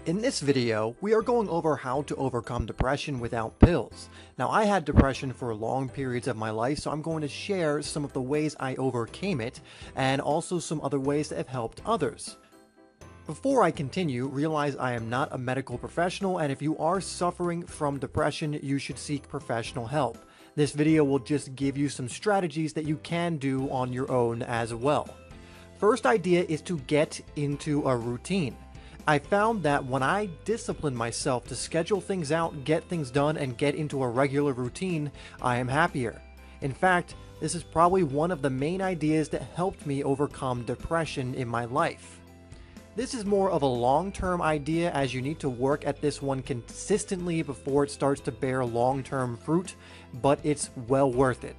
In this video, we are going over how to overcome depression without pills. Now, I had depression for long periods of my life, so I'm going to share some of the ways I overcame it, and also some other ways that have helped others. Before I continue, realize I am not a medical professional, and if you are suffering from depression, you should seek professional help. This video will just give you some strategies that you can do on your own as well. First idea is to get into a routine. I found that when I discipline myself to schedule things out, get things done, and get into a regular routine, I am happier. In fact, this is probably one of the main ideas that helped me overcome depression in my life. This is more of a long-term idea, as you need to work at this one consistently before it starts to bear long-term fruit, but it's well worth it.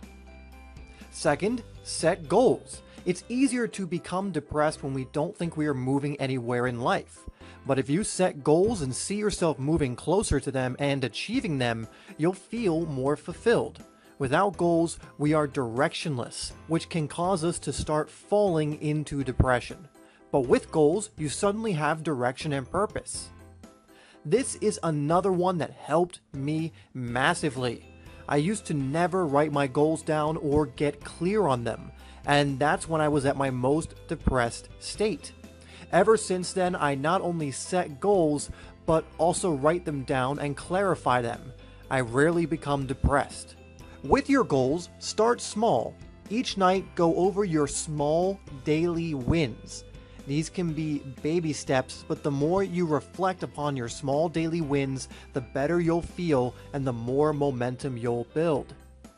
Second, set goals. It's easier to become depressed when we don't think we are moving anywhere in life. But if you set goals and see yourself moving closer to them and achieving them, you'll feel more fulfilled. Without goals, we are directionless, which can cause us to start falling into depression. But with goals, you suddenly have direction and purpose. This is another one that helped me massively. I used to never write my goals down or get clear on them, and that's when I was at my most depressed state. Ever since then, I not only set goals, but also write them down and clarify them. I rarely become depressed. With your goals, start small. Each night, go over your small daily wins. These can be baby steps, but the more you reflect upon your small daily wins, the better you'll feel and the more momentum you'll build.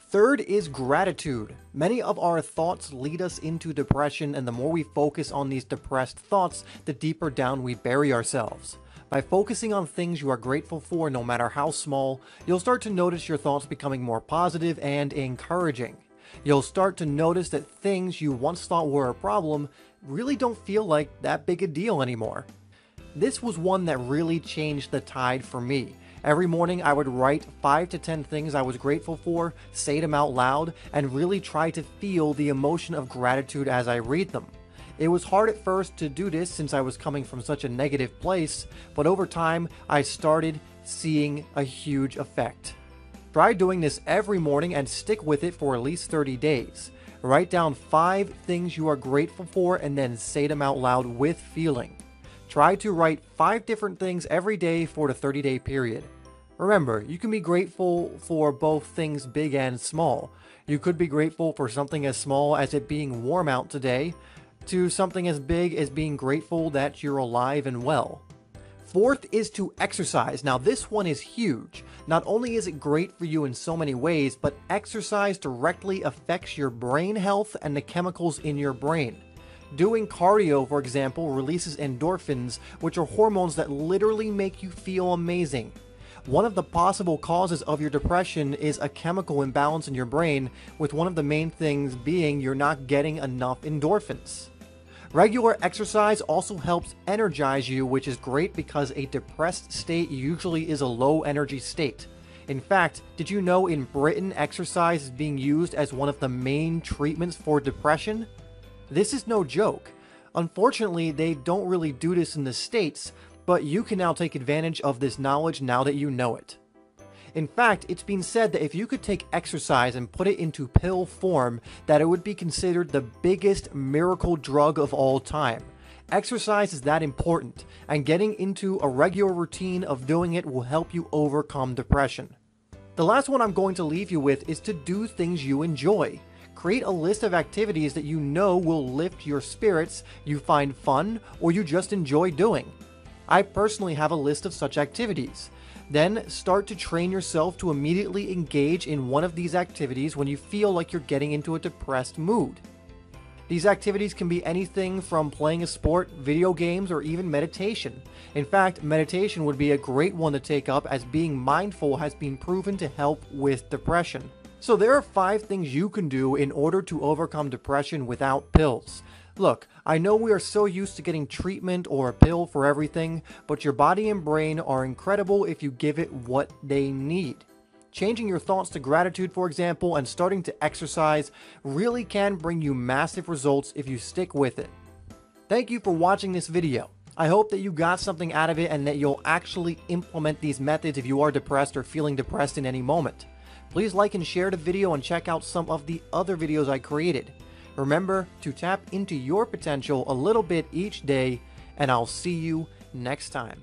Third is gratitude. Many of our thoughts lead us into depression, and the more we focus on these depressed thoughts, the deeper down we bury ourselves. By focusing on things you are grateful for, no matter how small, you'll start to notice your thoughts becoming more positive and encouraging. You'll start to notice that things you once thought were a problem really don't feel like that big a deal anymore. This was one that really changed the tide for me. Every morning I would write 5 to 10 things I was grateful for, say them out loud, and really try to feel the emotion of gratitude as I read them. It was hard at first to do this since I was coming from such a negative place, but over time I started seeing a huge effect. Try doing this every morning and stick with it for at least 30 days. Write down 5 things you are grateful for and then say them out loud with feeling. Try to write 5 different things every day for the 30-day period. Remember, you can be grateful for both things big and small. You could be grateful for something as small as it being warm out today, to something as big as being grateful that you're alive and well. Fourth is to exercise. Now this one is huge. Not only is it great for you in so many ways, but exercise directly affects your brain health and the chemicals in your brain. Doing cardio, for example, releases endorphins, which are hormones that literally make you feel amazing. One of the possible causes of your depression is a chemical imbalance in your brain, with one of the main things being you're not getting enough endorphins. Regular exercise also helps energize you, which is great because a depressed state usually is a low energy state. In fact, did you know in Britain exercise is being used as one of the main treatments for depression? This is no joke. Unfortunately, they don't really do this in the States, but you can now take advantage of this knowledge now that you know it. In fact, it's been said that if you could take exercise and put it into pill form, that it would be considered the biggest miracle drug of all time. Exercise is that important, and getting into a regular routine of doing it will help you overcome depression. The last one I'm going to leave you with is to do things you enjoy. Create a list of activities that you know will lift your spirits, you find fun, or you just enjoy doing. I personally have a list of such activities. Then start to train yourself to immediately engage in one of these activities when you feel like you're getting into a depressed mood. These activities can be anything from playing a sport, video games, or even meditation. In fact, meditation would be a great one to take up, as being mindful has been proven to help with depression. So there are 5 things you can do in order to overcome depression without pills. Look, I know we are so used to getting treatment or a pill for everything, but your body and brain are incredible if you give it what they need. Changing your thoughts to gratitude, for example, and starting to exercise really can bring you massive results if you stick with it. Thank you for watching this video. I hope that you got something out of it and that you'll actually implement these methods if you are depressed or feeling depressed in any moment. Please like and share the video and check out some of the other videos I created. Remember to tap into your potential a little bit each day, and I'll see you next time.